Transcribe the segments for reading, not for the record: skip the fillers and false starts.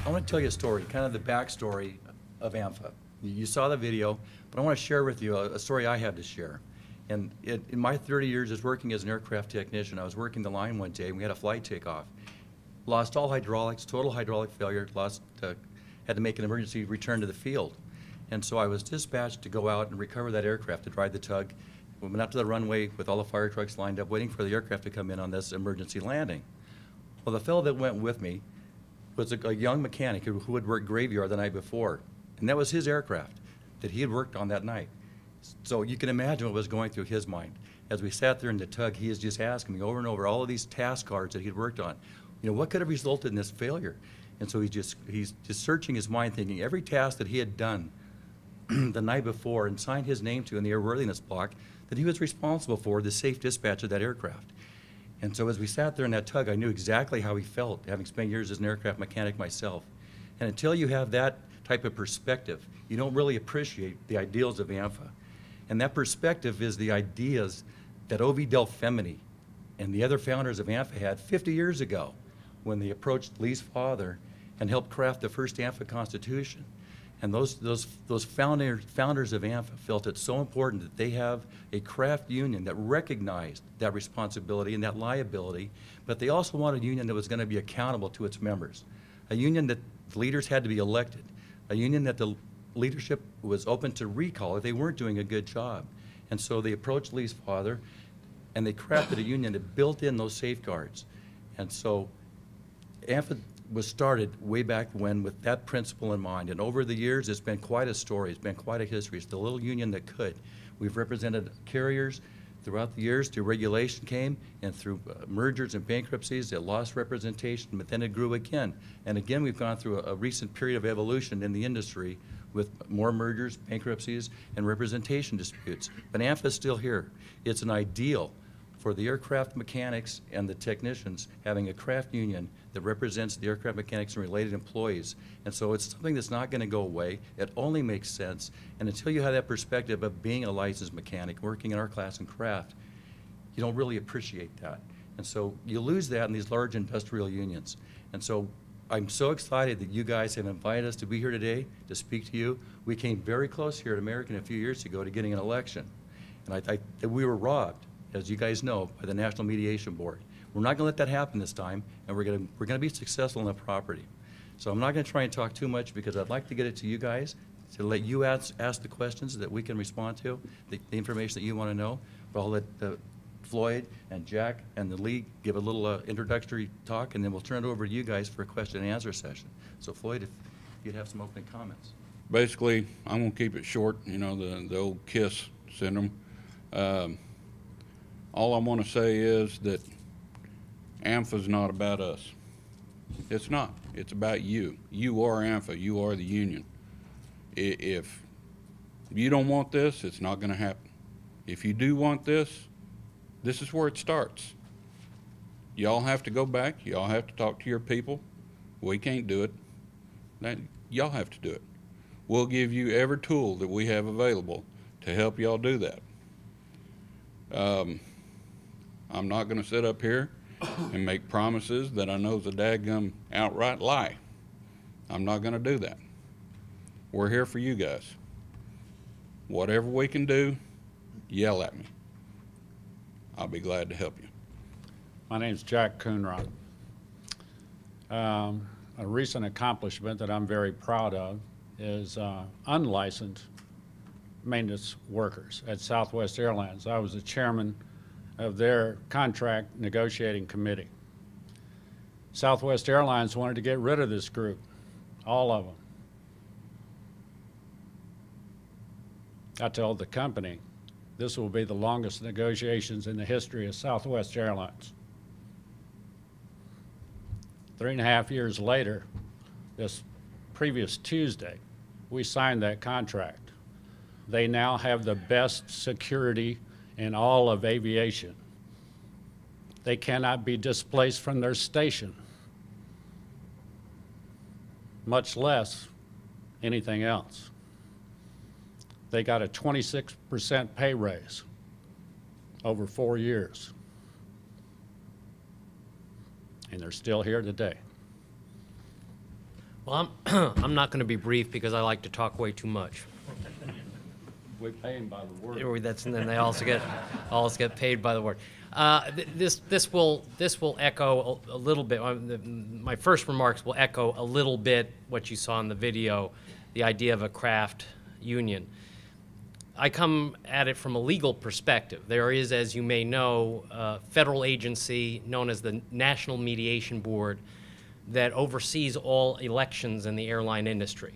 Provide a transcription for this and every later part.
I want to tell you a story, kind of the backstory of AMFA. You saw the video, but I want to share with you a story I had to share. And in my 30 years as working as an aircraft technician, I was working the line one day, and we had a flight takeoff. Lost all hydraulics, total hydraulic failure, had to make an emergency return to the field. And so I was dispatched to go out and recover that aircraft, to drive the tug. We went out to the runway with all the fire trucks lined up, waiting for the aircraft to come in on this emergency landing. Well, the fellow that went with me was a young mechanic who had worked graveyard the night before. And that was his aircraft that he had worked on that night. So you can imagine what was going through his mind. As we sat there in the tug, he is just asking me over and over all of these task cards that he'd worked on. You know, what could have resulted in this failure? And so he's just searching his mind, thinking every task that he had done the night before and signed his name to in the airworthiness block, that he was responsible for the safe dispatch of that aircraft. And so as we sat there in that tug, I knew exactly how he felt, having spent years as an aircraft mechanic myself. And until you have that type of perspective, you don't really appreciate the ideals of AMFA. And that perspective is the ideas that O.V. Del Femini and the other founders of AMFA had 50 years ago when they approached Lee's father and helped craft the first AMFA Constitution. And those founders of AMFA felt it so important that they have a craft union that recognized that responsibility and that liability, but they also wanted a union that was going to be accountable to its members, a union that the leaders had to be elected, a union that the leadership was open to recall if they weren't doing a good job. And so they approached Lee's father, and they crafted a union that built in those safeguards. And so AMFA was started way back when with that principle in mind. And over the years, it's been quite a story. It's been quite a history. It's the little union that could. We've represented carriers throughout the years. Through regulation came, and through mergers and bankruptcies, it lost representation, but then it grew again. And again, we've gone through a recent period of evolution in the industry with more mergers, bankruptcies, and representation disputes. But AMFA is still here. It's an ideal for the aircraft mechanics and the technicians having a craft union that represents the aircraft mechanics and related employees. And so it's something that's not going to go away. It only makes sense. And until you have that perspective of being a licensed mechanic, working in our class and craft, you don't really appreciate that. And so you lose that in these large industrial unions. And so I'm so excited that you guys have invited us to be here today to speak to you. We came very close here at American a few years ago to getting an election. And we were robbed, as you guys know, by the National Mediation Board. We're not going to let that happen this time, and we're going to be successful on the property. So I'm not going to try and talk too much because I'd like to get it to you guys to let you ask the questions that we can respond to, the information that you want to know. But I'll let Floyd and Jack and the league give a little introductory talk, and then we'll turn it over to you guys for a question and answer session. So Floyd, if you'd have some opening comments. Basically, I'm going to keep it short, you know, the old KISS syndrome. All I want to say is that AMFA's not about us. It's not. It's about you. You are AMFA. You are the union. If you don't want this, it's not going to happen. If you do want this, this is where it starts. Y'all have to go back. Y'all have to talk to your people. We can't do it. Y'all have to do it. We'll give you every tool that we have available to help y'all do that. I'm not going to sit up here and make promises that I know is a dadgum outright lie. I'm not going to do that. We're here for you guys. Whatever we can do, yell at me. I'll be glad to help you. My name's Jack Coonrod. A recent accomplishment that I'm very proud of is unlicensed maintenance workers at Southwest Airlines. I was the chairman of their contract negotiating committee. Southwest Airlines wanted to get rid of this group, all of them. I told the company, this will be the longest negotiations in the history of Southwest Airlines. 3.5 years later, this previous Tuesday, we signed that contract. They now have the best security in all of aviation. They cannot be displaced from their station, much less anything else. They got a 26% pay raise over 4 years. And they're still here today. Well, I'm not going to be brief because I like to talk way too much. We pay him by the word. And then they also get paid by the word. This will echo a little bit. My first remarks will echo a little bit what you saw in the video, the idea of a craft union. I come at it from a legal perspective. There is, as you may know, a federal agency known as the National Mediation Board that oversees all elections in the airline industry.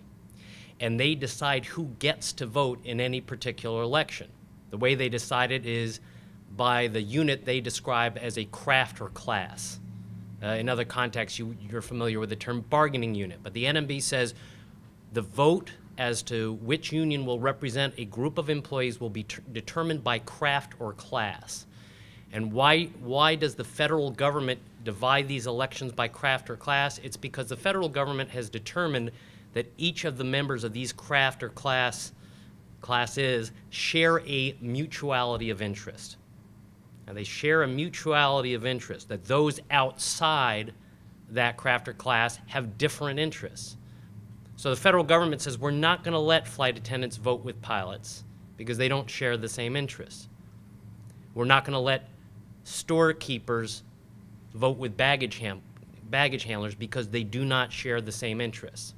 And they decide who gets to vote in any particular election. The way they decide it is by the unit they describe as a craft or class. In other contexts, you're familiar with the term bargaining unit, but the NMB says the vote as to which union will represent a group of employees will be determined by craft or class. And why does the federal government divide these elections by craft or class? It's because the federal government has determined that each of the members of these craft or classes share a mutuality of interest. Now, they share a mutuality of interest, that those outside that craft or class have different interests. So the federal government says we're not going to let flight attendants vote with pilots because they don't share the same interests. We're not going to let storekeepers vote with baggage handlers because they do not share the same interests.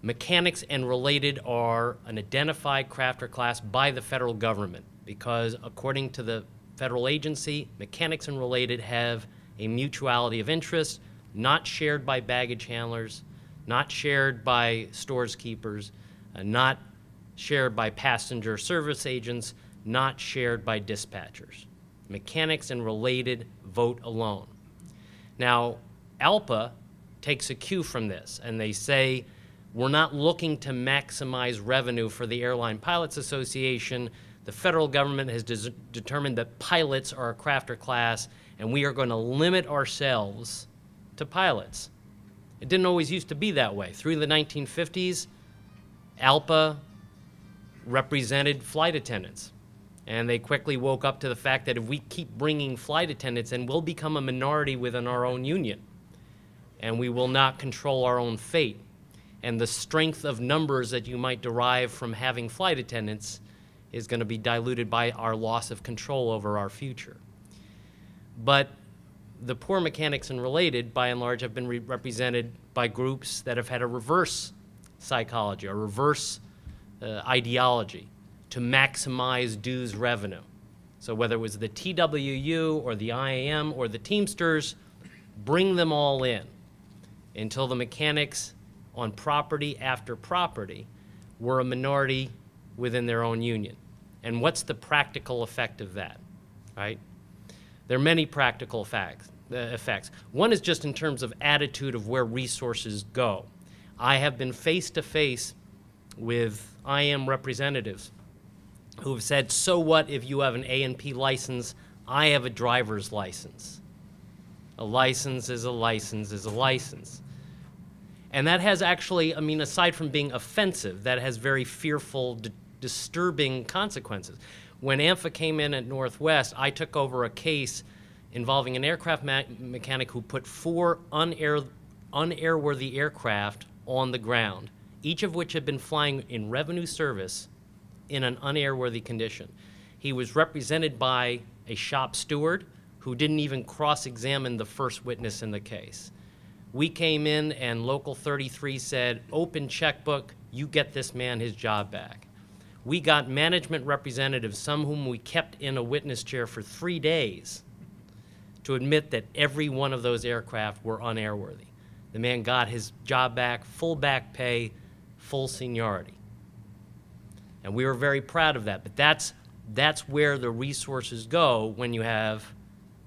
Mechanics and related are an identified craft or class by the federal government because according to the federal agency, mechanics and related have a mutuality of interest not shared by baggage handlers, not shared by stores keepers, not shared by passenger service agents, not shared by dispatchers. Mechanics and related vote alone. Now, ALPA takes a cue from this, and they say, we're not looking to maximize revenue for the Airline Pilots Association. The federal government has determined that pilots are a craft or class, and we are going to limit ourselves to pilots. It didn't always used to be that way. Through the 1950s, ALPA represented flight attendants. And they quickly woke up to the fact that if we keep bringing flight attendants in, we'll become a minority within our own union. And we will not control our own fate. And the strength of numbers that you might derive from having flight attendants is going to be diluted by our loss of control over our future. But the poor mechanics and related, by and large, have been represented by groups that have had a reverse psychology, a reverse ideology to maximize dues revenue. So whether it was the TWU or the IAM or the Teamsters, bring them all in until the mechanics on property after property were a minority within their own union. And what's the practical effect of that, right? There are many practical effects. One is just in terms of attitude of where resources go. I have been face to face with IAM representatives who have said, so what if you have an A&P license, I have a driver's license. A license is a license is a license. And that has actually, I mean, aside from being offensive, that has very fearful, disturbing consequences. When AMFA came in at Northwest, I took over a case involving an aircraft mechanic who put 4 unairworthy aircraft on the ground, each of which had been flying in revenue service in an unairworthy condition. He was represented by a shop steward who didn't even cross-examine the first witness in the case. We came in and Local 33 said, open checkbook, you get this man his job back. We got management representatives, some whom we kept in a witness chair for 3 days, to admit that every one of those aircraft were unairworthy. The man got his job back, full back pay, full seniority. And we were very proud of that, but that's where the resources go when you have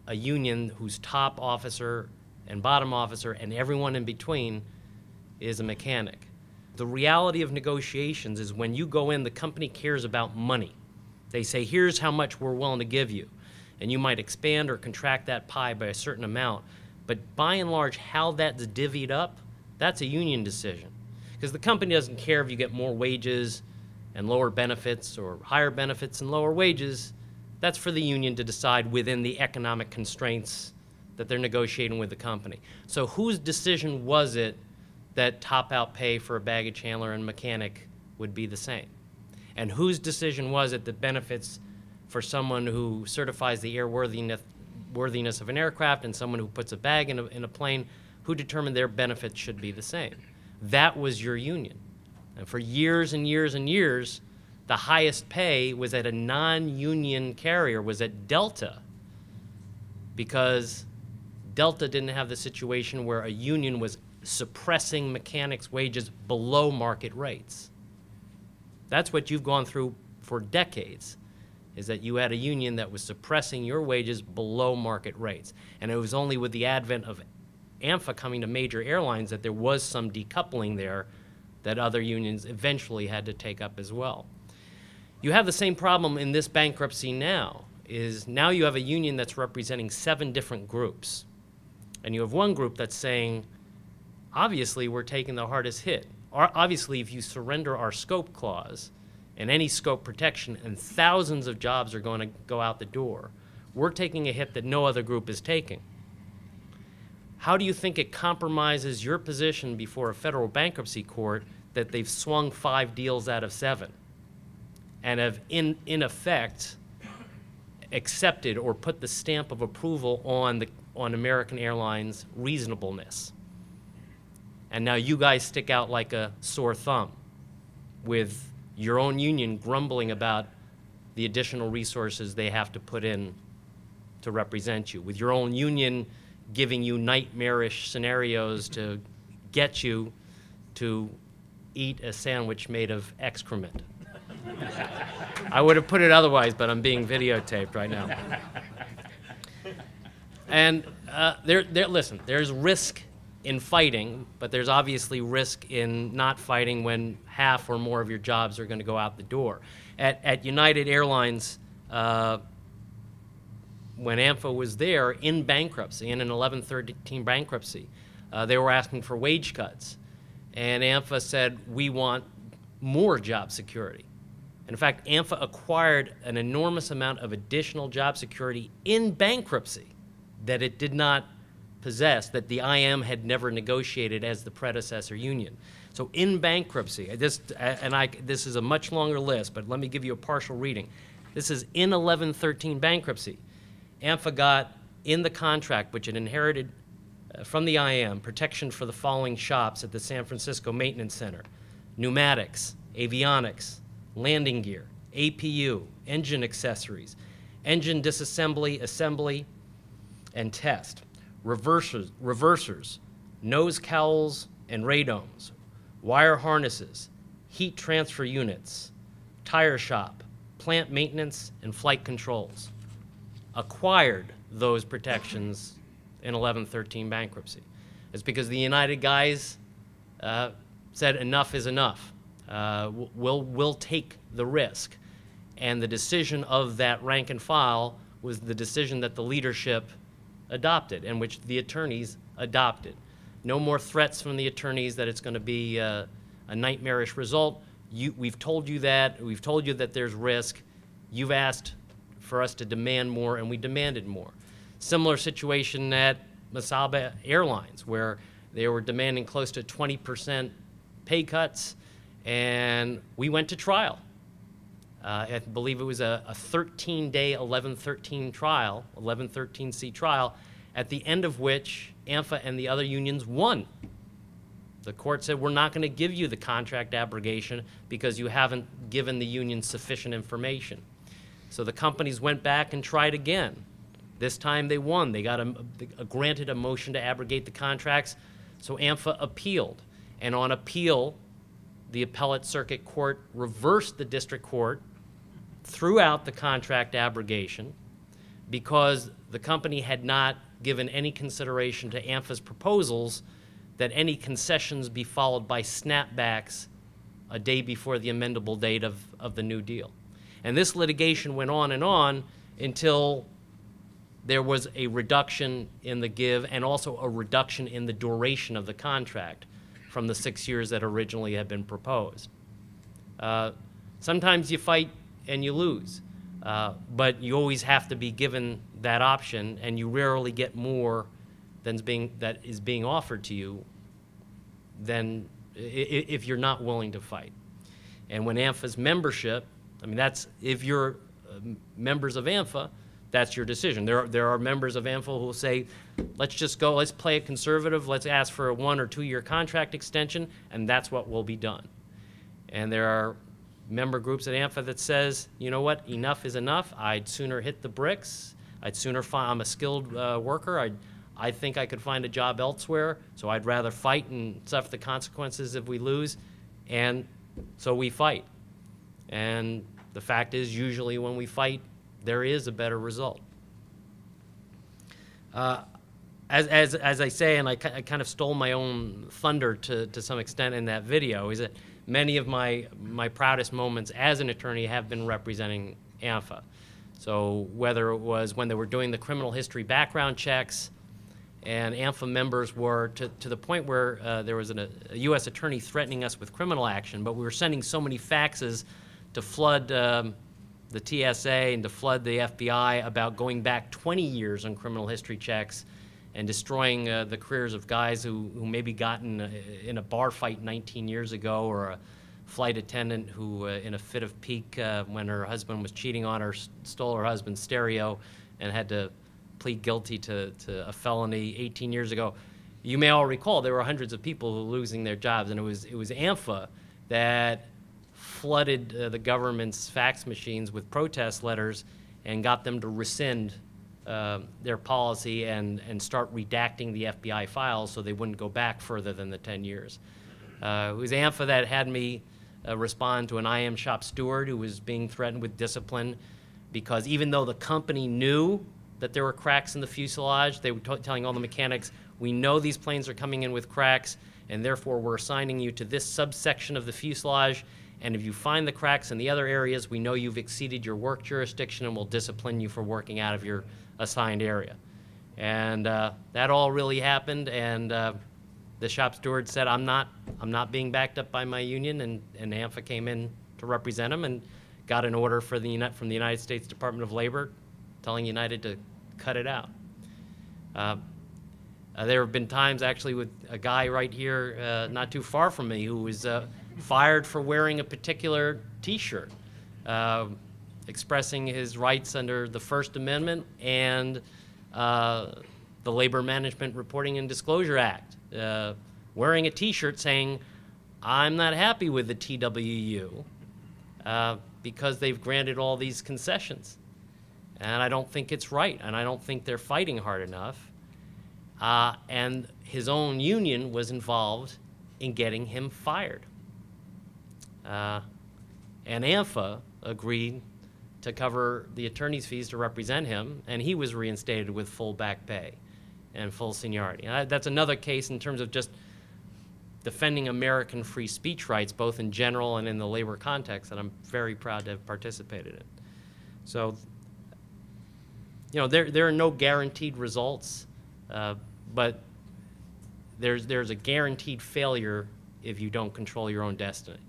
a union whose top officer and bottom officer and everyone in between is a mechanic. The reality of negotiations is when you go in, the company cares about money. They say, here's how much we're willing to give you. And you might expand or contract that pie by a certain amount. But by and large, how that's divvied up, that's a union decision. Because the company doesn't care if you get more wages and lower benefits or higher benefits and lower wages. That's for the union to decide within the economic constraints that they're negotiating with the company. So whose decision was it that top-out pay for a baggage handler and mechanic would be the same? And whose decision was it that benefits for someone who certifies the airworthiness of an aircraft and someone who puts a bag in a plane, who determined their benefits should be the same? That was your union. And for years and years and years, the highest pay was at a non-union carrier, was at Delta, because Delta didn't have the situation where a union was suppressing mechanics' wages below market rates. That's what you've gone through for decades, is that you had a union that was suppressing your wages below market rates. And it was only with the advent of AMFA coming to major airlines that there was some decoupling there that other unions eventually had to take up as well. You have the same problem in this bankruptcy now, is now you have a union that's representing 7 different groups. And you have one group that's saying, obviously we're taking the hardest hit. Obviously, if you surrender our scope clause and any scope protection and thousands of jobs are going to go out the door, we're taking a hit that no other group is taking. How do you think it compromises your position before a federal bankruptcy court that they've swung 5 deals out of 7 and have in effect accepted or put the stamp of approval on American Airlines' reasonableness? And now you guys stick out like a sore thumb with your own union grumbling about the additional resources they have to put in to represent you, with your own union giving you nightmarish scenarios to get you to eat a sandwich made of excrement. I would have put it otherwise, but I'm being videotaped right now. And listen, there's risk in fighting, but there's obviously risk in not fighting when half or more of your jobs are going to go out the door. At United Airlines, when AMFA was there in bankruptcy, in an 1113 bankruptcy, they were asking for wage cuts. And AMFA said, we want more job security. And in fact, AMFA acquired an enormous amount of additional job security in bankruptcy that it did not possess, that the IM had never negotiated as the predecessor union. So in bankruptcy, this is a much longer list, but let me give you a partial reading. This is in 1113 bankruptcy. AMFA got in the contract, which it inherited from the IM, protection for the following shops at the San Francisco Maintenance Center: pneumatics, avionics, landing gear, APU, engine accessories, engine disassembly, assembly, and test, reversers, nose cowls and radomes, wire harnesses, heat transfer units, tire shop, plant maintenance, and flight controls. Acquired those protections in 1113 bankruptcy. It's because the United guys said enough is enough. We'll take the risk. And the decision of that rank and file was the decision that the leadership adopted and which the attorneys adopted. No more threats from the attorneys that it's going to be a nightmarish result. We've told you that. We've told you that there's risk. You've asked for us to demand more, and we demanded more. Similar situation at Masaba Airlines, where they were demanding close to 20% pay cuts, and we went to trial. I believe it was a 13-day 1113 trial, 1113C trial, at the end of which AMFA and the other unions won. The court said, we're not going to give you the contract abrogation because you haven't given the union sufficient information. So the companies went back and tried again. This time they won. They got granted a motion to abrogate the contracts, so AMFA appealed. And on appeal, the appellate circuit court reversed the district court, threw out the contract abrogation because the company had not given any consideration to AMFA's proposals that any concessions be followed by snapbacks a day before the amendable date of the new deal. And this litigation went on until there was a reduction in the give and also a reduction in the duration of the contract from the 6 years that originally had been proposed. Sometimes you fight and you lose, but you always have to be given that option, and you rarely get more that is being offered to you than if you're not willing to fight. And when AMFA's membership, I mean, that's, if you're members of AMFA, that's your decision. There are members of AMFA who will say, let's just go, let's play it conservative, let's ask for a 1 or 2 year contract extension, and that's what will be done. And there are member groups at AMFA that says, you know what, enough is enough. I'd sooner hit the bricks. I'd sooner find, I'm a skilled worker. I think I could find a job elsewhere, so I'd rather fight and suffer the consequences if we lose. And so we fight. And the fact is, usually when we fight, there is a better result. As I say, and I kind of stole my own thunder to some extent in that video, is that many of my proudest moments as an attorney have been representing AMFA. So whether it was when they were doing the criminal history background checks, and AMFA members were to the point where there was a U.S. attorney threatening us with criminal action, but we were sending so many faxes to flood the TSA and to flood the FBI about going back 20 years on criminal history checks and destroying the careers of guys who maybe got in a bar fight 19 years ago, or a flight attendant who, in a fit of pique when her husband was cheating on her, stole her husband's stereo and had to plead guilty to a felony 18 years ago. You may all recall there were hundreds of people who were losing their jobs, and it was AMFA that flooded the government's fax machines with protest letters and got them to rescind their policy and start redacting the FBI files so they wouldn't go back further than the 10 years. It was AMFA that had me respond to an IM shop steward who was being threatened with discipline because even though the company knew that there were cracks in the fuselage, they were telling all the mechanics, we know these planes are coming in with cracks, and therefore we're assigning you to this subsection of the fuselage, and if you find the cracks in the other areas, we know you've exceeded your work jurisdiction and we'll discipline you for working out of your assigned area. And that all really happened, and the shop steward said, I'm not being backed up by my union, and AMFA came in to represent him and got an order from the United States Department of Labor telling United to cut it out. There have been times actually with a guy right here not too far from me who was fired for wearing a particular T-shirt, expressing his rights under the First Amendment and the Labor Management Reporting and Disclosure Act, wearing a T-shirt saying, I'm not happy with the TWU because they've granted all these concessions. And I don't think it's right, and I don't think they're fighting hard enough. And his own union was involved in getting him fired. And AMFA agreed to cover the attorney's fees to represent him, and he was reinstated with full back pay and full seniority. And that's another case in terms of just defending American free speech rights, both in general and in the labor context, that I'm very proud to have participated in. So, you know, there are no guaranteed results, but there's a guaranteed failure if you don't control your own destiny.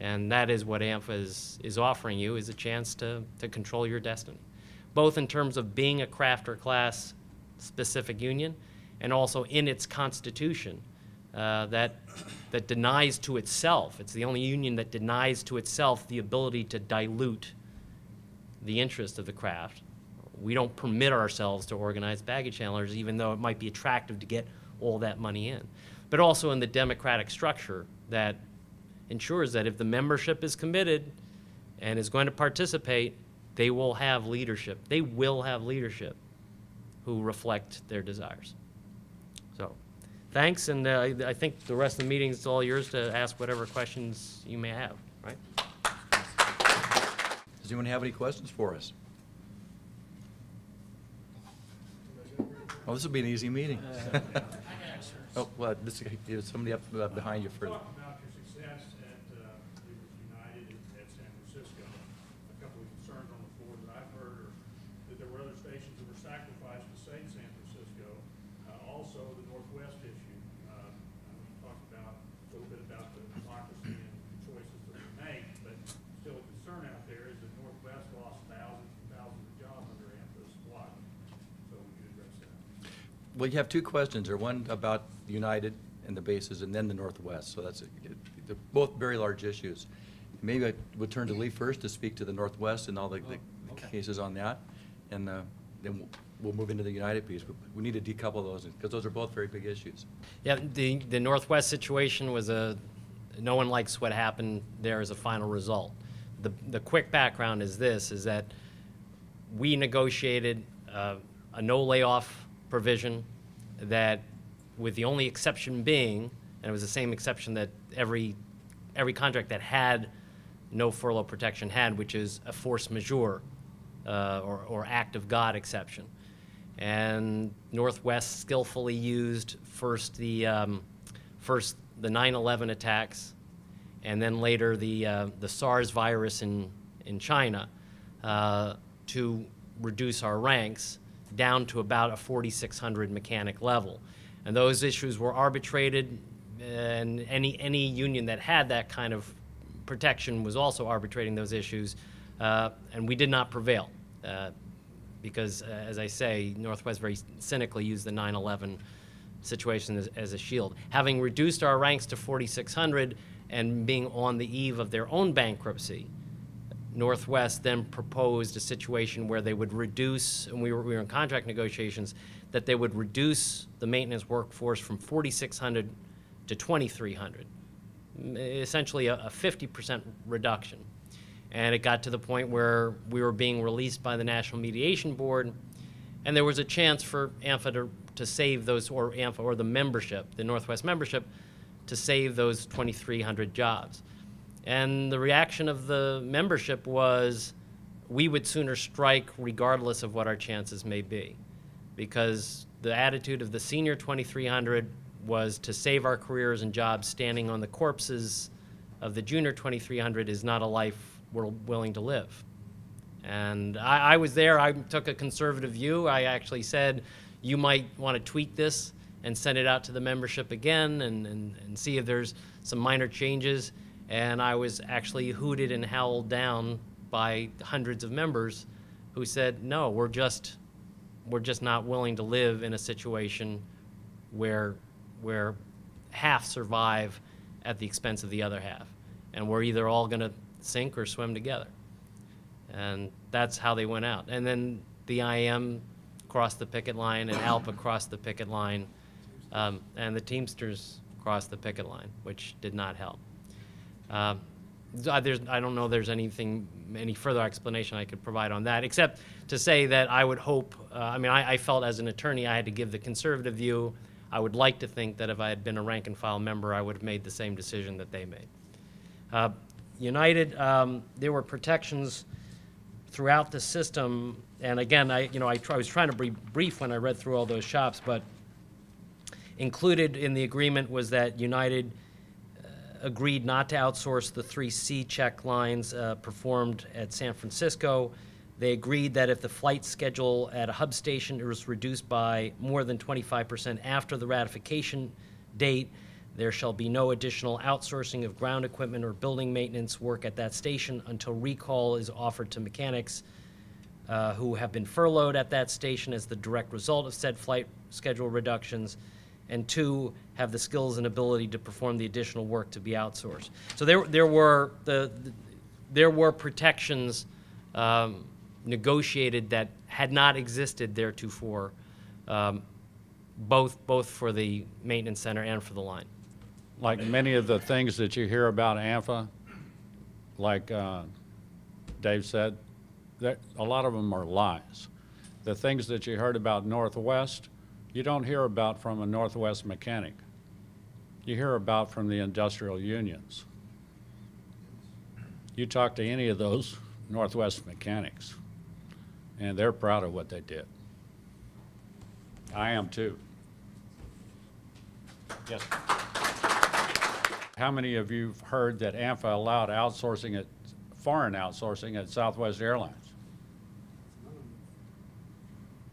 And that is what AMFA is offering you, is a chance to control your destiny, both in terms of being a crafter class specific union and also in its constitution that denies to itself, it's the only union that denies to itself the ability to dilute the interest of the craft. We don't permit ourselves to organize baggage handlers, even though it might be attractive to get all that money in. But also in the democratic structure that ensures that if the membership is committed and is going to participate, they will have leadership. They will have leadership who reflect their desires. So, thanks, and I think the rest of the meeting is all yours to ask whatever questions you may have, right? Does anyone have any questions for us? Oh, this will be an easy meeting. Oh, well, there's somebody up behind you further. Talk about your success at United at San Francisco. A couple of concerns on the floor that I've heard are that there were other stations that were sacrificed to save San Francisco. Also, the Northwest issue. We talked about a little bit about the democracy and the choices that we make, but still a concern out there is that Northwest lost thousands and thousands of jobs under AMFA's watch. So would you address that? Well, you have two questions there. One about United and the bases, and then the Northwest. So they're both very large issues. Maybe I would turn to Lee first to speak to the Northwest and all the cases on that, and then we'll move into the United piece. But we need to decouple those because those are both very big issues. Yeah, the Northwest situation was no one likes what happened there as a final result. The quick background is this, is that we negotiated a no layoff provision that, with the only exception being, and it was the same exception that every contract that had no furlough protection had, which is a force majeure or act of God exception. And Northwest skillfully used first the 9/11 attacks, and then later the SARS virus in China to reduce our ranks down to about a 4,600 mechanic level. And those issues were arbitrated, and any union that had that kind of protection was also arbitrating those issues, and we did not prevail because, as I say, Northwest very cynically used the 9/11 situation as a shield. Having reduced our ranks to 4,600 and being on the eve of their own bankruptcy, Northwest then proposed a situation where they would reduce, and we were in contract negotiations, that they would reduce the maintenance workforce from 4,600 to 2,300, essentially a 50% reduction. And it got to the point where we were being released by the National Mediation Board, and there was a chance for AMFA to save those, or AMFA, or the membership, the Northwest membership, to save those 2,300 jobs. And the reaction of the membership was, we would sooner strike regardless of what our chances may be, because the attitude of the senior 2,300 was to save our careers and jobs standing on the corpses of the junior 2,300 is not a life we're willing to live. And I was there. I took a conservative view. I actually said, you might want to tweak this and send it out to the membership again and see if there's some minor changes. And I was actually hooted and howled down by hundreds of members who said, no, we're just not willing to live in a situation where half survive at the expense of the other half. And we're either all going to sink or swim together. And that's how they went out. And then the IM crossed the picket line, and ALPA crossed the picket line, and the Teamsters crossed the picket line, which did not help. I don't know there's any further explanation I could provide on that, except to say that I would hope, I felt as an attorney I had to give the conservative view. I would like to think that if I had been a rank and file member, I would have made the same decision that they made. United, there were protections throughout the system, and again, I was trying to be brief when I read through all those shops, but included in the agreement was that United agreed not to outsource the 3 C-check lines performed at San Francisco. They agreed that if the flight schedule at a hub station was reduced by more than 25% after the ratification date, there shall be no additional outsourcing of ground equipment or building maintenance work at that station until recall is offered to mechanics who have been furloughed at that station as the direct result of said flight schedule reductions, and 2, have the skills and ability to perform the additional work to be outsourced. So there were protections negotiated that had not existed theretofore, both for the maintenance center and for the line. Like many of the things that you hear about AMFA, like Dave said, a lot of them are lies. The things that you heard about Northwest, you don't hear about from a Northwest mechanic. You hear about from the industrial unions. You talk to any of those Northwest mechanics, and they're proud of what they did. I am too. Yes. How many of you have heard that AMFA allowed foreign outsourcing at Southwest Airlines?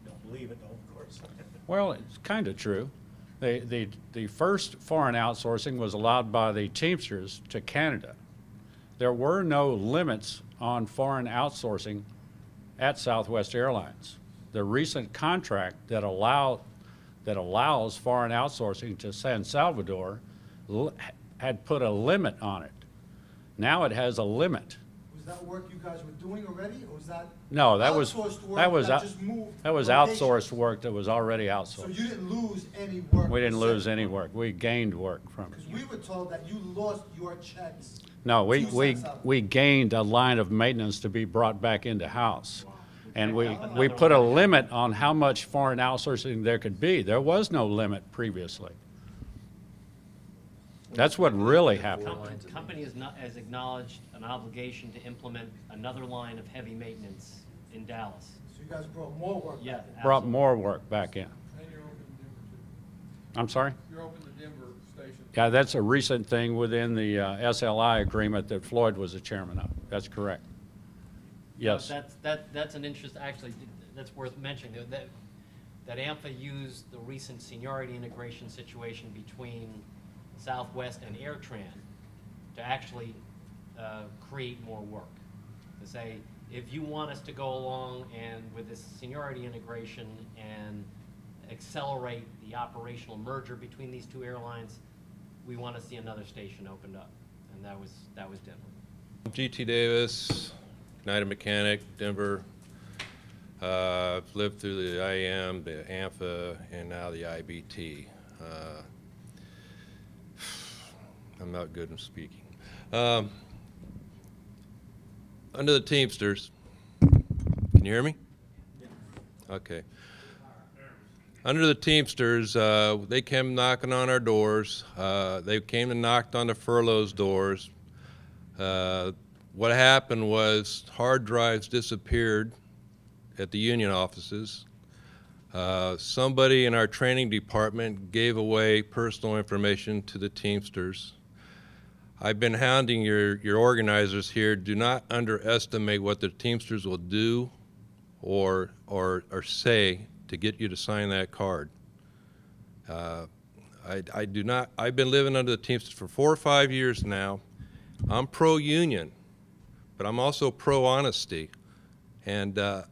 Don't believe it, though, of course. Well, it's kind of true. The first foreign outsourcing was allowed by the Teamsters to Canada. There were no limits on foreign outsourcing at Southwest Airlines. The recent contract that allowed that allows foreign outsourcing to San Salvador had put a limit on it. Now it has a limit. Was that work you guys were doing already, or was that No, that was outsourced work that was that out- just moved that was locations? outsourced work that was already So outsourced. you didn't lose any work? We didn't per se? lose any work. We gained work from Because it. we were told that you lost your checks. No, to San Salvador. we gained a line of maintenance to be brought back into house. And we put a limit on how much foreign outsourcing there could be. There was no limit previously. That's what really happened. Company has acknowledged an obligation to implement another line of heavy maintenance in Dallas. So you guys brought more work. Yeah. Brought absolutely. more work back in. And you're open to Denver too. I'm sorry? You're open to Denver station. Yeah, that's a recent thing within the SLI agreement that Floyd was the chairman of. That's correct. Yes. That's an interest, actually, that's worth mentioning, that AMFA used the recent seniority integration situation between Southwest and AirTran to actually create more work. To say, if you want us to go along and with this seniority integration and accelerate the operational merger between these two airlines, we want to see another station opened up, and that was Denver. GT Davis, United Mechanic, Denver. I've lived through the IAM, the AMFA, and now the IBT. I'm not good in speaking. Under the Teamsters, can you hear me? Okay. Under the Teamsters, they came knocking on our doors. They came and knocked on the furloughs doors. What happened was hard drives disappeared at the union offices. Somebody in our training department gave away personal information to the Teamsters. I've been hounding your organizers here. Do not underestimate what the Teamsters will do or say to get you to sign that card. I do not. I've been living under the Teamsters for 4 or 5 years now. I'm pro-union, but I'm also pro-honesty, and and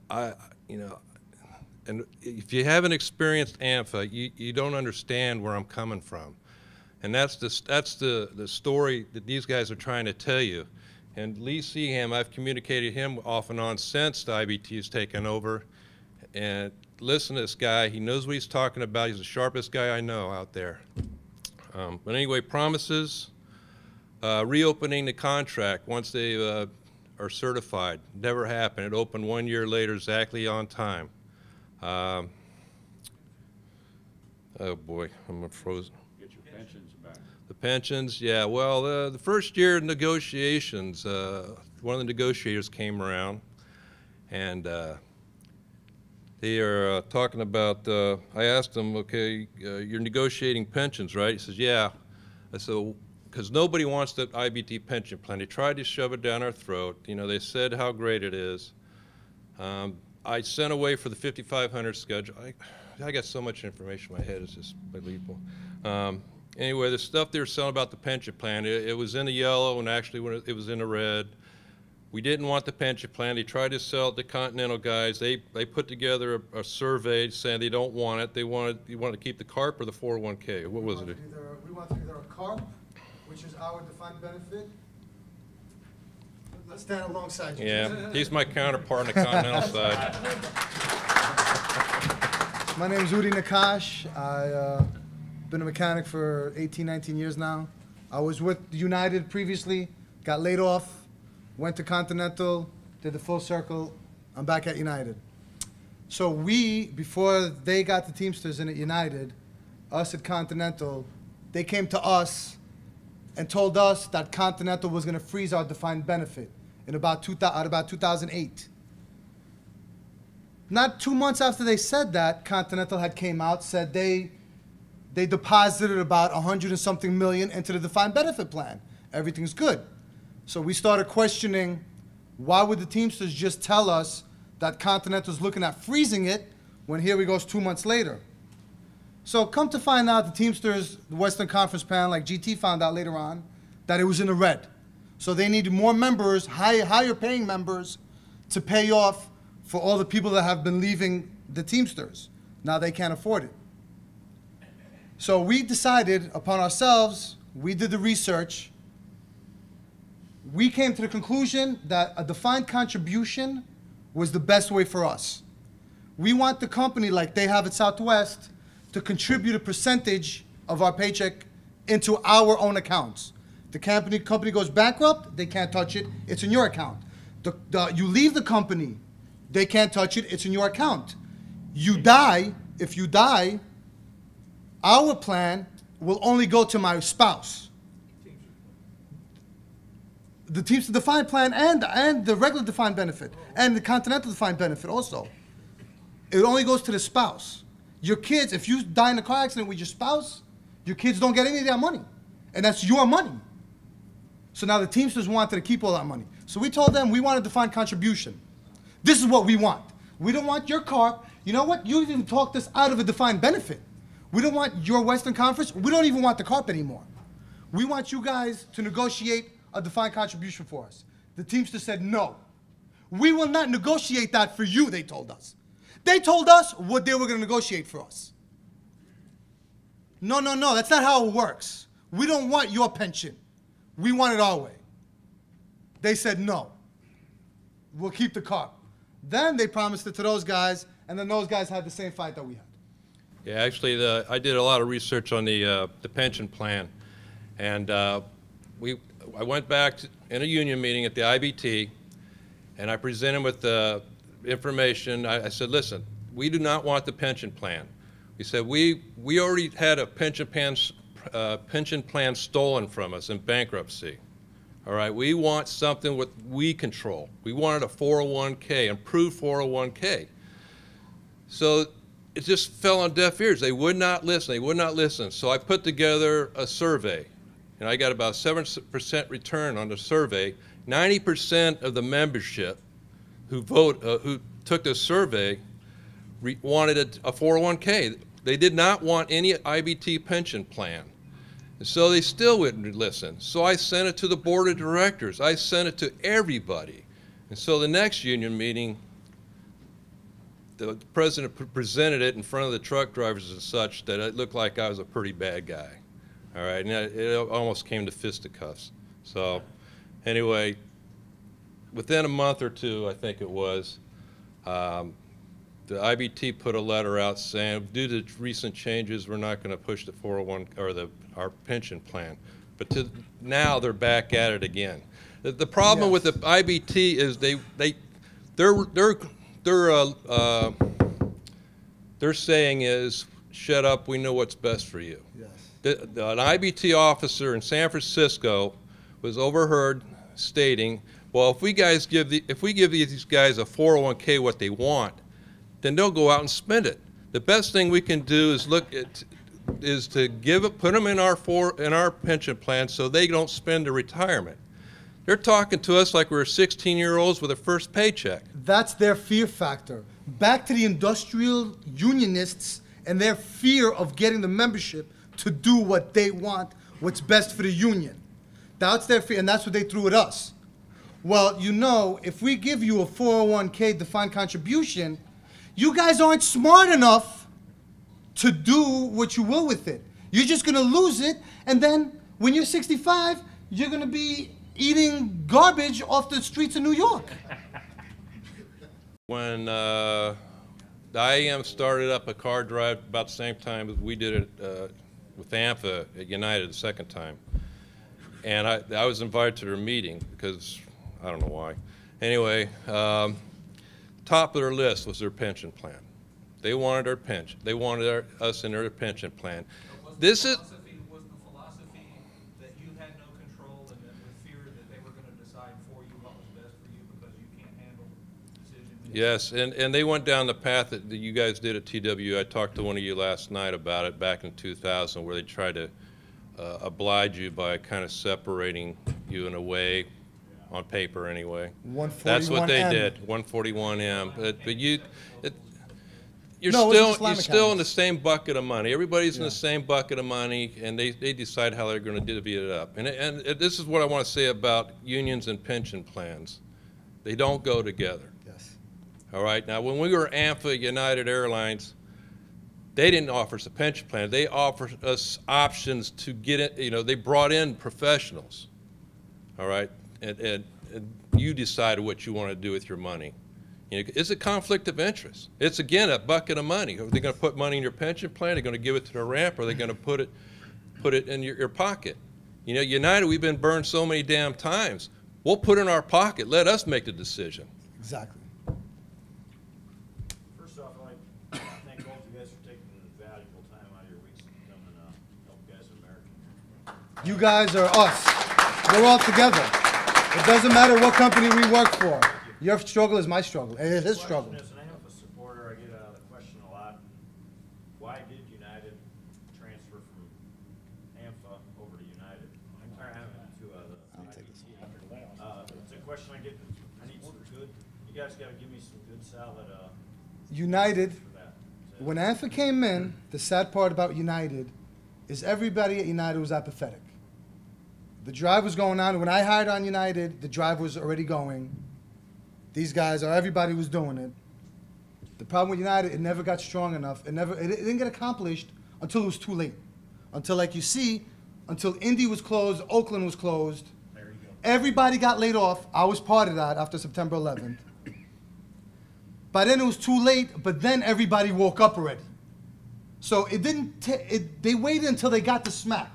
if you haven't experienced AMFA, you don't understand where I'm coming from. And that's the story that these guys are trying to tell you. And Lee Seaham, I've communicated him off and on since the IBT has taken over. And listen to this guy. He knows what he's talking about. He's the sharpest guy I know out there. But anyway, promises, reopening the contract once they are certified. Never happened. It opened 1 year later, exactly on time. Oh boy, I'm frozen. Get your pensions back. The pensions, yeah. Well, the first year of negotiations, one of the negotiators came around, and they are talking about. I asked him, okay, you're negotiating pensions, right? He says, yeah. I said, because nobody wants the IBT pension plan. They tried to shove it down our throat. You know, they said how great it is. I sent away for the 5,500 schedule. I got so much information in my head, it's just unbelievable. Anyway, the stuff they were selling about the pension plan, it was in the yellow, and actually it was in the red. We didn't want the pension plan. They tried to sell it to Continental guys. They put together a survey saying they don't want it. They wanted to keep the CARP or the 401k. What was it? We want either a CARP, which is our defined benefit. Let's stand alongside you. Yeah, he's my counterpart on the Continental side. My name is Udi Nakash. I've been a mechanic for 18, 19 years now. I was with United previously, got laid off, went to Continental, did the full circle. I'm back at United. So before they got the Teamsters in at United, us at Continental, they came to us and told us that Continental was going to freeze our defined benefit in about 2008. Not 2 months after they said that, Continental had came out, said they deposited about 100 and something million into the defined benefit plan. Everything's good. So we started questioning, why would the Teamsters just tell us that Continental's looking at freezing it when here we goes 2 months later? So come to find out, the Teamsters, the Western Conference panel, like GT found out later on, that it was in the red. So they needed more members, higher paying members, to pay off for all the people that have been leaving the Teamsters. Now they can't afford it. So we decided upon ourselves, we did the research, we came to the conclusion that a defined contribution was the best way for us. We want the company, like they have at Southwest, to contribute a percentage of our paycheck into our own accounts. The company goes bankrupt, they can't touch it, it's in your account. You leave the company, they can't touch it, it's in your account. You die, if you die, our plan will only go to my spouse. The Teamster defined plan and the regular defined benefit and the continental defined benefit also. It only goes to the spouse. Your kids, if you die in a car accident with your spouse, your kids don't get any of that money. And that's your money. So now the Teamsters wanted to keep all that money. So we told them we want a defined contribution. This is what we want. We don't want your car. You know what? You even talked us out of a defined benefit. We don't want your Western Conference. We don't even want the CARP anymore. We want you guys to negotiate a defined contribution for us. The Teamsters said no. We will not negotiate that for you, they told us. They told us what they were going to negotiate for us. No, that's not how it works. We don't want your pension. We want it our way. They said no. We'll keep the CARP. Then they promised it to those guys, and then those guys had the same fight that we had. Yeah, actually, I did a lot of research on the pension plan, and I went back in a union meeting at the IBT, and I presented with the information. I said, listen, we do not want the pension plan. We said we already had a pension plan stolen from us in bankruptcy. All right, we want something what we control. We wanted a 401k, improved 401k. So it just fell on deaf ears. They would not listen. They would not listen. So I put together a survey, and I got about 7% return on the survey. 90% of the membership who took this survey wanted a 401k. They did not want any IBT pension plan. And so they still wouldn't listen. So I sent it to the board of directors. I sent it to everybody. And so the next union meeting, the president presented it in front of the truck drivers and such that it looked like I was a pretty bad guy. All right, and it almost came to fisticuffs. So anyway, within a month or two, I think it was, the IBT put a letter out saying, due to recent changes, we're not going to push the 401 or our pension plan. But now they're back at it again. The problem with the IBT is they're saying is, shut up, we know what's best for you. Yes. An IBT officer in San Francisco was overheard stating, well, if we give these guys a 401k what they want, then they'll go out and spend it. The best thing we can do is put them in our pension plan so they don't spend their retirement. They're talking to us like we're 16-year-olds with a first paycheck. That's their fear factor. Back to the industrial unionists and their fear of getting the membership to do what they want, what's best for the union. That's their fear, and that's what they threw at us. Well, you know, if we give you a 401k defined contribution, you guys aren't smart enough to do what you will with it. You're just going to lose it, and then when you're 65, you're going to be eating garbage off the streets of New York. When the IAM started up a car drive about the same time as we did it with AMFA at United the second time, and I was invited to their meeting because I don't know why. Anyway, top of their list was their pension plan. They wanted our pension. They wanted us in their pension plan. Was the philosophy that you had no control and that the fear that they were going to decide for you what was best for you because you can't handle decisions? Yes, and they went down the path that you guys did at TW. I talked to one of you last night about it back in 2000, where they tried to oblige you by kind of separating you in a way, on paper anyway. 141M. That's what they did, 141M. But you're still in the same bucket of money. Everybody's in the same bucket of money, and they decide how they're going to divvy it up. And this is what I want to say about unions and pension plans. They don't go together. Yes. All right. Now, when we were AMFA United Airlines, They didn't offer us a pension plan. They offered us options to get it, you know, they brought in professionals, all right? And you decided what you want to do with your money. You know, it's a conflict of interest. It's, again, a bucket of money. Are they going to put money in your pension plan? Are they going to give it to the ramp? Or are they going to put it in your pocket? You know, United, we've been burned so many damn times. We'll put it in our pocket. Let us make the decision. Exactly. First off, I'd like to thank both of you guys for taking valuable time out of your weeks to come and help guys in America. You guys are us. We're all together. It doesn't matter what company we work for. Your struggle is my struggle. It is his struggle. Question is, and I have a supporter, I get the question a lot, why did United transfer from AMFA over to United? Or to the IBT. It's a question I get, I need some good, you guys gotta give me some good solid, United, for that. when AMFA came in, the sad part about United is everybody at United was apathetic. The drive was going on. When I hired on United, the drive was already going. These guys, or everybody was doing it. The problem with United, it never got strong enough. It didn't get accomplished until it was too late. Until, like you see, until Indy was closed, Oakland was closed. There you go. Everybody got laid off. I was part of that after September 11th. By then it was too late, but then everybody woke up already. So it didn't, they waited until they got the smack.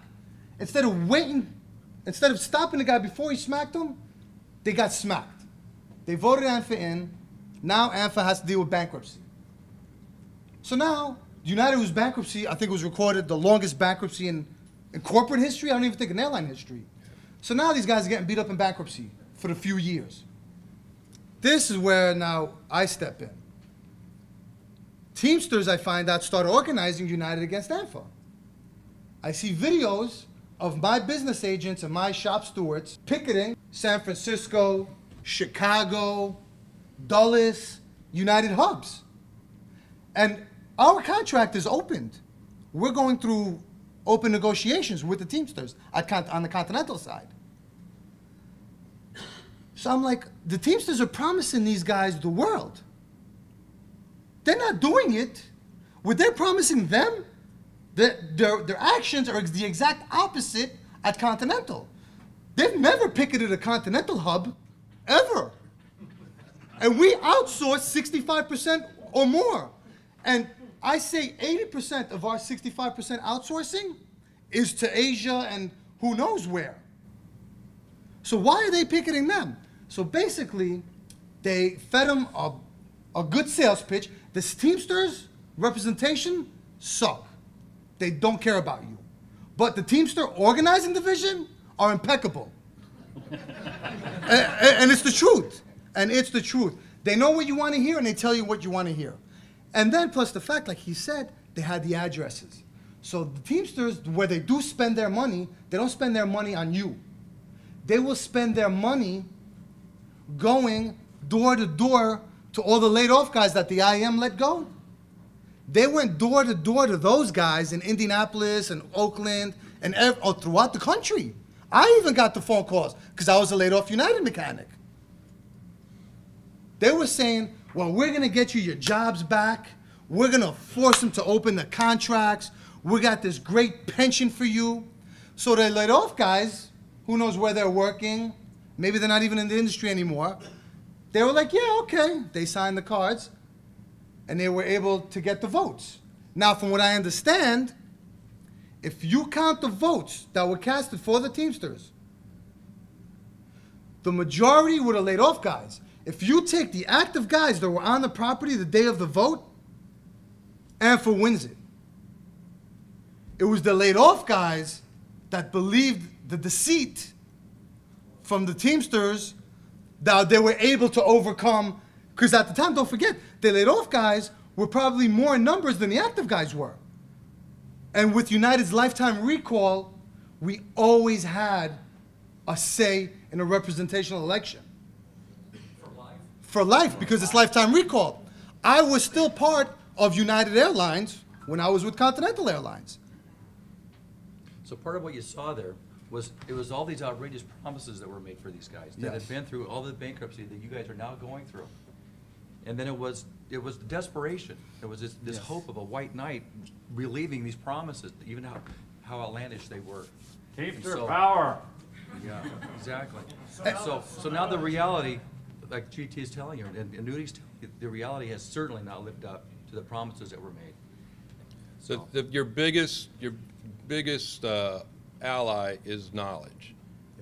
Instead of stopping the guy before he smacked him, they got smacked. They voted AMFA in. Now AMFA has to deal with bankruptcy. So now, United was bankruptcy, I think it was recorded the longest bankruptcy in corporate history. I don't even think in airline history. So now these guys are getting beat up in bankruptcy for a few years. This is where now I step in. Teamsters, I find out, started organizing United against AMFA. I see videos of my business agents and my shop stewards picketing San Francisco, Chicago, Dulles, United hubs. And our contract is opened. We're going through open negotiations with the Teamsters on the Continental side. So I'm like, the Teamsters are promising these guys the world. They're not doing it. What they're promising them, their actions are the exact opposite at Continental. They've never picketed a Continental hub, ever. And we outsource 65% or more. And I say 80% of our 65% outsourcing is to Asia and who knows where. So why are they picketing them? So basically, they fed them a good sales pitch. The Teamsters representation suck. They don't care about you. But the Teamster organizing division are impeccable. And it's the truth. And it's the truth. They know what you want to hear and they tell you what you want to hear. And then plus the fact, like he said, they had the addresses. So the Teamsters, where they do spend their money, they don't spend their money on you. They will spend their money going door to door to all the laid off guys that the IM let go. They went door to those guys in Indianapolis and Oakland and throughout the country. I even got the phone calls because I was a laid off United mechanic. They were saying, well, we're going to get you your jobs back. We're going to force them to open the contracts. We got this great pension for you. So they laid off guys, who knows where they're working. Maybe they're not even in the industry anymore. They were like, yeah, okay. They signed the cards, and they were able to get the votes. Now, from what I understand, if you count the votes that were casted for the Teamsters, the majority were the laid off guys. If you take the active guys that were on the property the day of the vote, AMFA wins it. It was the laid off guys that believed the deceit from the Teamsters that they were able to overcome, because at the time, don't forget, the laid off guys were probably more in numbers than the active guys were. And with United's lifetime recall, we always had a say in a representational election. For life? For life, because it's lifetime recall. I was still part of United Airlines when I was with Continental Airlines. So part of what you saw there was, it was all these outrageous promises that were made for these guys that Yes. had been through all the bankruptcy that you guys are now going through. And then it was the desperation. It was this hope of a white knight relieving these promises, even how outlandish they were. Keep And their so- power. Yeah, exactly. So now the reality, like GT is telling you, and Nudi's telling you, the reality has certainly not lived up to the promises that were made. So your biggest ally is knowledge.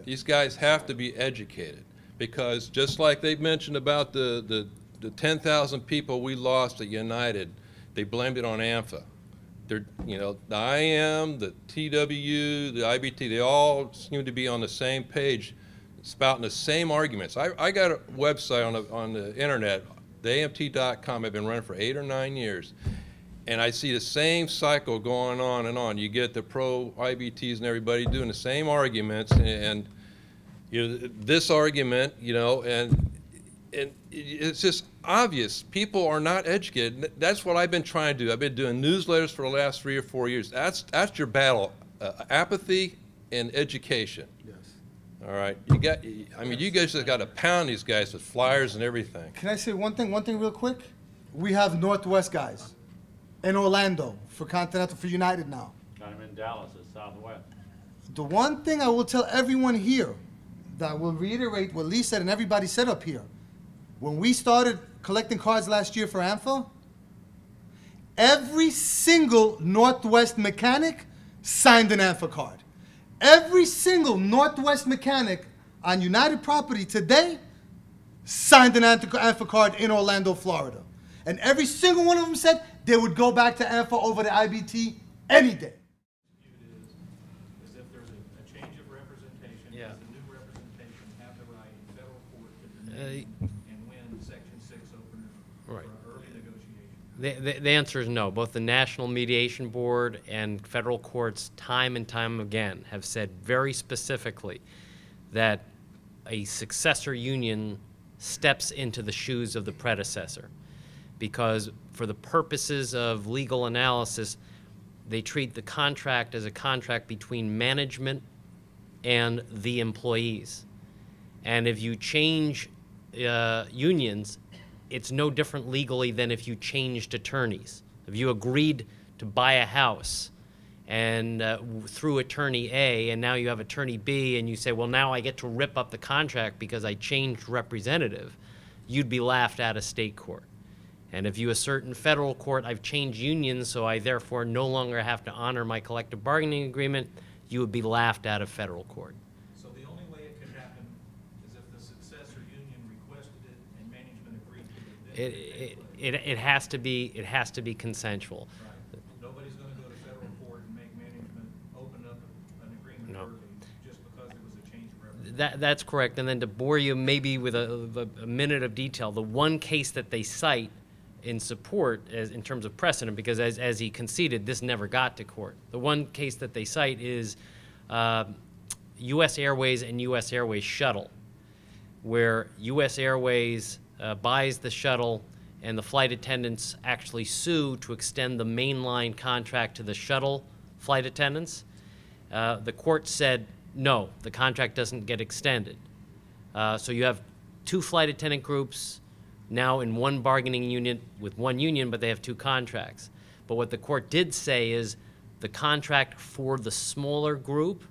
These guys have to be educated, because just like they've mentioned about the 10,000 people we lost at United, they blamed it on AMFA. They're, you know, the IM, the TW, the IBT, they all seem to be on the same page, spouting the same arguments. I got a website on the internet, the AMT.com. I've been running for 8 or 9 years, and I see the same cycle going on and on. You get the pro-IBTs and everybody doing the same arguments, and you know, this argument, you know, and it's just obvious. People are not educated. That's what I've been trying to do. I've been doing newsletters for the last 3 or 4 years. That's your battle, apathy and education. Yes. All right, you guys just got to pound these guys with flyers and everything. Can I say one thing real quick? We have Northwest guys in Orlando for Continental, for United now. Got him in Dallas at Southwest. The one thing I will tell everyone here, that will reiterate what Lee said and everybody said up here. When we started collecting cards last year for AMFA, every single Northwest mechanic signed an AMFA card. Every single Northwest mechanic on United property today signed an AMFA card in Orlando, Florida. And every single one of them said they would go back to AMFA over the IBT any day. Is if there's a change of representation, Yeah. does the new representation have the right in federal court to deny and win Section 6 opener Right. for early negotiation? The answer is no. Both the National Mediation Board and federal courts, time and time again, have said very specifically that a successor union steps into the shoes of the predecessor, because for the purposes of legal analysis, they treat the contract as a contract between management and the employees. And if you change unions, it's no different legally than if you changed attorneys. If you agreed to buy a house and through attorney A, and now you have attorney B, and you say, well, now I get to rip up the contract because I changed representative, you'd be laughed out of state court. And if you assert in federal court, I've changed unions, so I therefore no longer have to honor my collective bargaining agreement, you would be laughed out of federal court. So the only way it could happen is if the successor union requested it and management agreed to it. Then It has to be consensual. Right. Nobody's going to go to federal court and make management open up an agreement No. early just because there was a change of representation. That's correct. And then to bore you maybe with a minute of detail, the one case that they cite in support in terms of precedent, because as he conceded, this never got to court. The one case that they cite is U.S. Airways and U.S. Airways shuttle, where U.S. Airways buys the shuttle and the flight attendants actually sue to extend the mainline contract to the shuttle flight attendants. The court said, no, the contract doesn't get extended. So you have two flight attendant groups now in one bargaining unit with one union, but they have two contracts. But what the court did say is the contract for the smaller group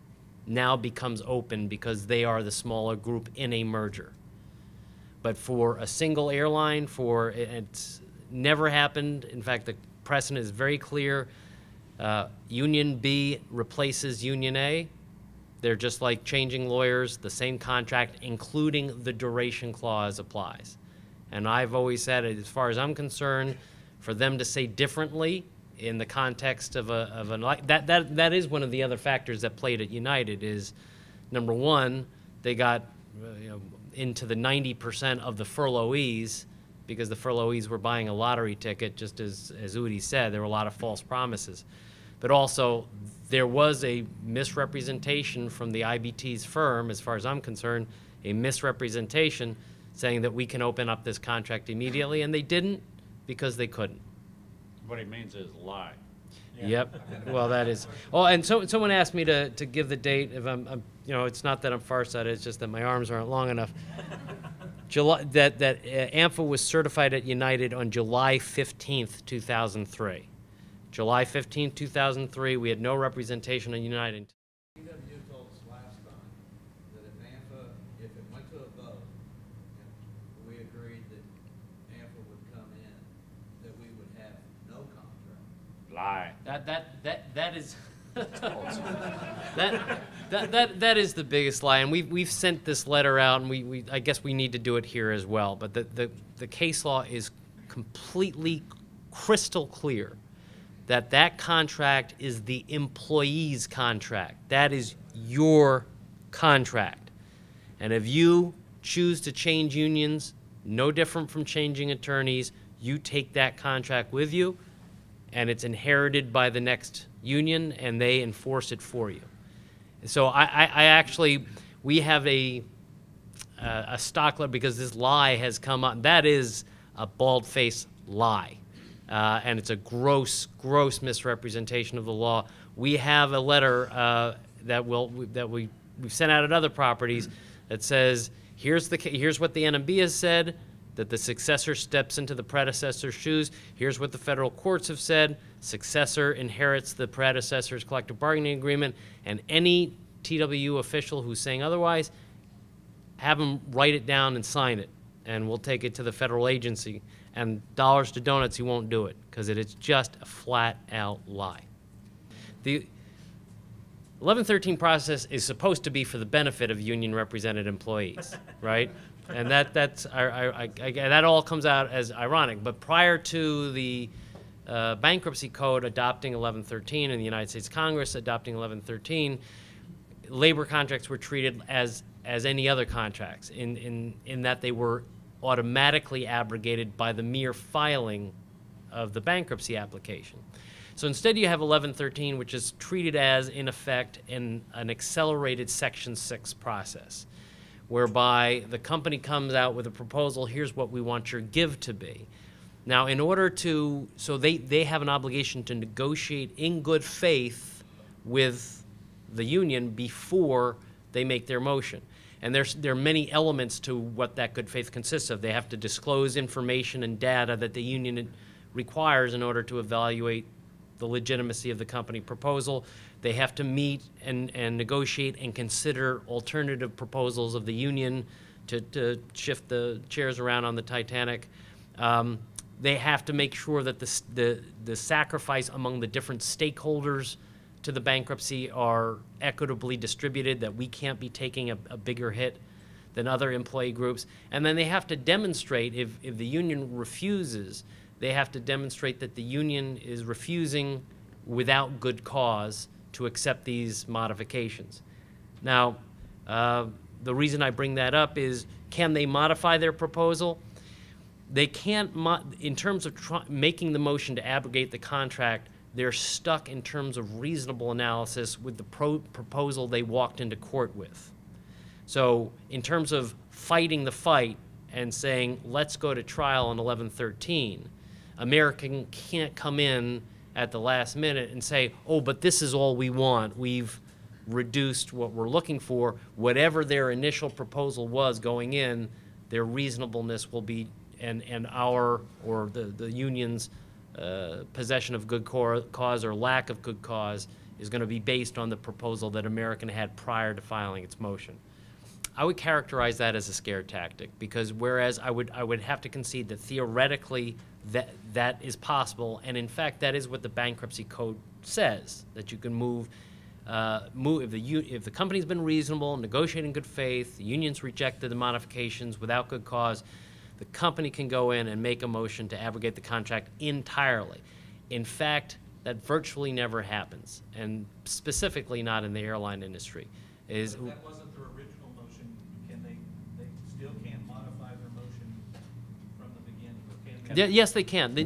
now becomes open because they are the smaller group in a merger. But for a single airline, it's never happened. In fact, the precedent is very clear. Union B replaces Union A. They're just like changing lawyers. The same contract, including the duration clause, applies. And I've always said, as far as I'm concerned, for them to say differently in the context of that is one of the other factors that played at United. Is number one, they got into the 90% of the furloughees because the furloughees were buying a lottery ticket, just as Udi said. There were a lot of false promises. But also, there was a misrepresentation from the IBT's firm, as far as I'm concerned, a misrepresentation saying that we can open up this contract immediately, and they didn't because they couldn't. What he means is lie. Yep. Well, that is. Oh, and so someone asked me to give the date. If I'm it's not that I'm farsighted. It's just that my arms aren't long enough. AMFA was certified at United on July 15th, 2003. July 15th, 2003, we had no representation on United. PW told us last time that if AMFA, if it went to a vote, and we agreed that AMFA would come in, that we would have no contract. Lie. That is that is the biggest lie, and we've sent this letter out, and I guess we need to do it here as well. But the case law is completely crystal clear that contract is the employee's contract. That is your contract, and if you choose to change unions, no different from changing attorneys, you take that contract with you, and it's inherited by the next union, and they enforce it for you. So I actually, we have a stock letter because this lie has come up. That is a bald-faced lie, and it's a gross misrepresentation of the law. We have a letter that we've sent out at other properties that says here's what the NMB has said, that the successor steps into the predecessor's shoes. Here's what the federal courts have said. Successor inherits the predecessor's collective bargaining agreement, and any TWU official who's saying otherwise, have them write it down and sign it, and we'll take it to the federal agency. And dollars to donuts, he won't do it, because it is just a flat-out lie. The 1113 process is supposed to be for the benefit of union-represented employees, right? And that all comes out as ironic. But prior to the bankruptcy code adopting 1113 and the United States Congress adopting 1113, labor contracts were treated as any other contracts in that they were automatically abrogated by the mere filing of the bankruptcy application. So instead you have 1113, which is treated as, in effect, an accelerated Section 6 process, whereby the company comes out with a proposal, here's what we want your give to be. Now, in order to, so they have an obligation to negotiate in good faith with the union before they make their motion. And there are many elements to what that good faith consists of. They have to disclose information and data that the union requires in order to evaluate the legitimacy of the company proposal. They have to meet and negotiate and consider alternative proposals of the union to shift the chairs around on the Titanic. They have to make sure that the sacrifice among the different stakeholders to the bankruptcy are equitably distributed, that we can't be taking a bigger hit than other employee groups. And then they have to demonstrate, if the union refuses, they have to demonstrate that the union is refusing without good cause to accept these modifications. Now, the reason I bring that up is, can they modify their proposal? They can't, in terms of making the motion to abrogate the contract, they're stuck in terms of reasonable analysis with the proposal they walked into court with. So in terms of fighting the fight and saying, let's go to trial on 1113, American can't come in at the last minute and say, oh, but this is all we want. We've reduced what we're looking for. Whatever their initial proposal was going in, their reasonableness will be, and our, or the union's possession of good cause or lack of good cause is going to be based on the proposal that American had prior to filing its motion. I would characterize that as a scare tactic, because whereas I would have to concede that theoretically that is possible, and in fact that is what the bankruptcy code says, that you can move if the company's been reasonable, negotiating in good faith, the union's rejected the modifications without good cause, the company can go in and make a motion to abrogate the contract entirely. In fact, that virtually never happens, and specifically not in the airline industry. But if that wasn't their original motion, they still can't modify their motion from the beginning, or can they? Yes, they can. They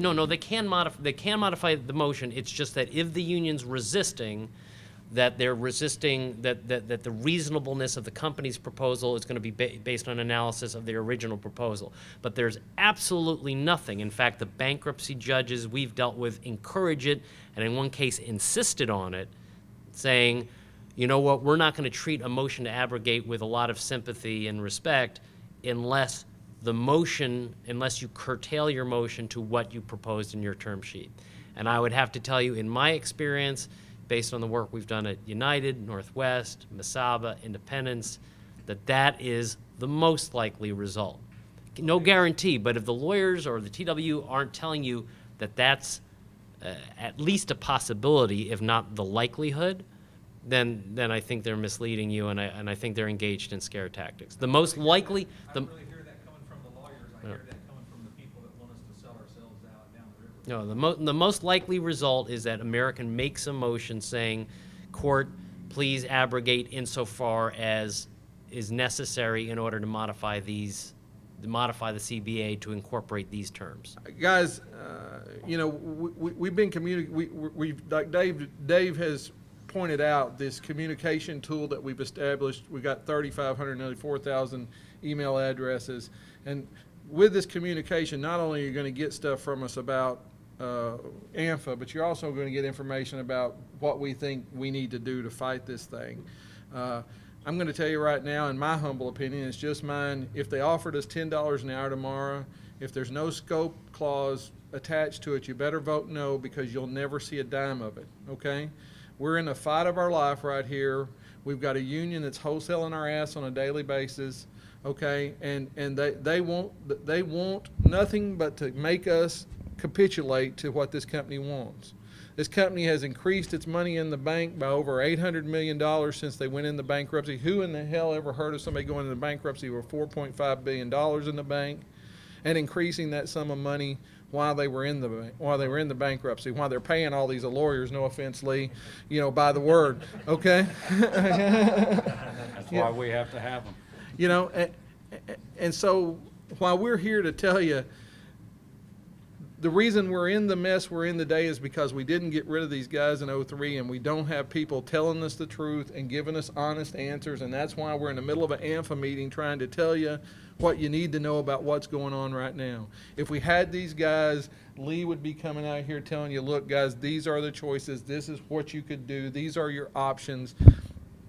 can modify the motion. It's just that if the union's resisting, that they're resisting, that the reasonableness of the company's proposal is going to be based on analysis of their original proposal. But there's absolutely nothing. In fact, the bankruptcy judges we've dealt with encourage it, and in one case insisted on it, saying, you know what, we're not going to treat a motion to abrogate with a lot of sympathy and respect unless the motion unless you curtail your motion to what you proposed in your term sheet. And I would have to tell you, in my experience, based on the work we've done at United, Northwest, Mesaba, Independence, that is the most likely result. No guarantee, but if the lawyers or the TW aren't telling you that that's at least a possibility, if not the likelihood, then I think they're misleading you, and I think they're engaged in scare tactics. The most likely, I don't really hear that coming from the lawyers. I hear that coming from the people that want us to sell ourselves out down the river. no, the most likely result is that American makes a motion saying, court, please abrogate insofar as is necessary in order to modify the CBA to incorporate these terms. Guys, you know, we've been we've like Dave has pointed out this communication tool that we've established. We got 3,500, nearly 4,000 email addresses, and with this communication, not only are you going to get stuff from us about AMFA, but you're also going to get information about what we think we need to do to fight this thing. I'm going to tell you right now, in my humble opinion, it's just mine, if they offered us $10 an hour tomorrow, if there's no scope clause attached to it, you better vote no, because you'll never see a dime of it, okay? We're in the fight of our life right here. We've got a union that's wholesaling our ass on a daily basis, okay? And they want nothing but to make us capitulate to what this company wants. This company has increased its money in the bank by over $800 million since they went into bankruptcy. Who in the hell ever heard of somebody going into bankruptcy with $4.5 billion in the bank and increasing that sum of money while they were in the bankruptcy, while they're paying all these lawyers, no offense, Lee, you know, by the word, okay? That's why we have to have them. You know, and so while we're here to tell you, the reason we're in the mess we're in today is because we didn't get rid of these guys in '03, and we don't have people telling us the truth and giving us honest answers, and that's why we're in the middle of an AMFA meeting trying to tell you what you need to know about what's going on right now. If we had these guys, Lee would be coming out here telling you, look, guys, these are the choices. This is what you could do. These are your options.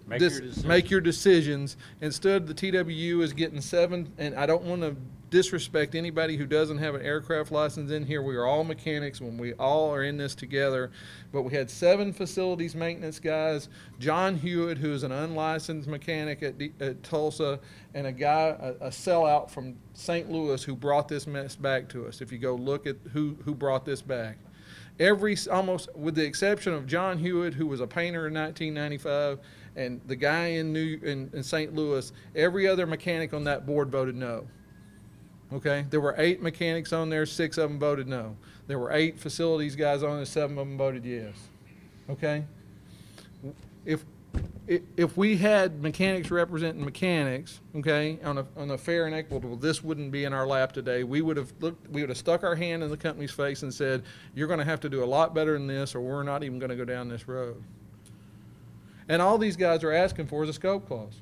Make your decisions. Instead, the TWU is getting 7, and I don't want to disrespect anybody who doesn't have an aircraft license in here. We are all mechanics when we all are in this together. But we had 7 facilities maintenance guys, John Hewitt, who is an unlicensed mechanic at Tulsa, and a guy, a sellout from St. Louis, who brought this mess back to us. If you go look at who brought this back. Almost with the exception of John Hewitt, who was a painter in 1995, and the guy in St. Louis, every other mechanic on that board voted no. Okay, there were 8 mechanics on there, 6 of them voted no. There were 8 facilities guys on there, 7 of them voted yes. Okay, if we had mechanics representing mechanics, okay, on a fair and equitable, this wouldn't be in our lap today. We would have stuck our hand in the company's face and said, you're going to have to do a lot better than this, or we're not even going to go down this road. And all these guys are asking for is a scope clause.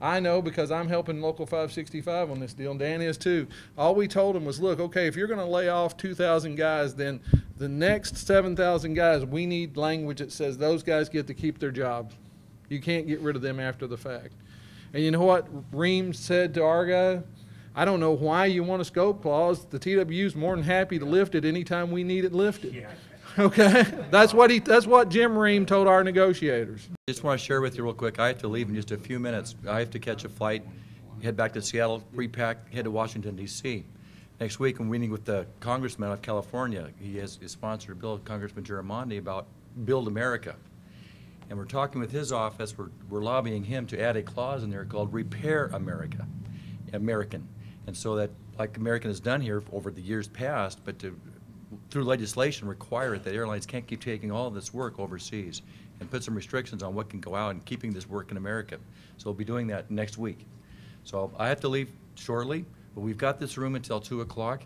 I know, because I'm helping Local 565 on this deal, and Dan is too. All we told them was, look, okay, if you're going to lay off 2,000 guys, then the next 7,000 guys, we need language that says those guys get to keep their jobs. You can't get rid of them after the fact. And you know what Ream said to our guy? I don't know why you want a scope clause. The TWU's more than happy to lift it anytime we need it lifted. Yeah. Okay, that's what Jim Ream told our negotiators. Just want to share with you real quick. I have to leave in just a few minutes. I have to catch a flight, head back to Seattle, repack, head to Washington, D.C. Next week, I'm meeting with the congressman of California. He has sponsored a bill, Congressman Giramondi, about Build America. And we're talking with his office. We're lobbying him to add a clause in there called Repair America, American. And so that, like American has done here over the years past, but to through legislation require it that airlines can't keep taking all of this work overseas, and put some restrictions on what can go out and keeping this work in America. So we'll be doing that next week. So I have to leave shortly, but we've got this room until 2 o'clock.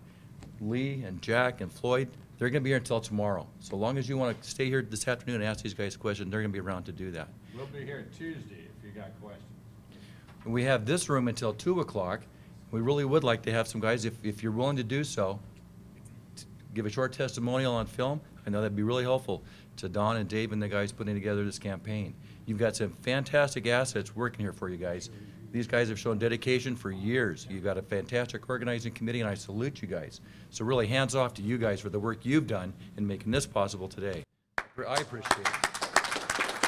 Lee and Jack and Floyd, they're going to be here until tomorrow. So long as you want to stay here this afternoon and ask these guys questions, they're going to be around to do that. We'll be here Tuesday if you got questions. And we have this room until 2 o'clock. We really would like to have some guys, if you're willing to do so, give a short testimonial on film. I know that'd be really helpful to Don and Dave and the guys putting together this campaign. You've got some fantastic assets working here for you guys. These guys have shown dedication for years. You've got a fantastic organizing committee, and I salute you guys. So really, hands off to you guys for the work you've done in making this possible today. I appreciate it.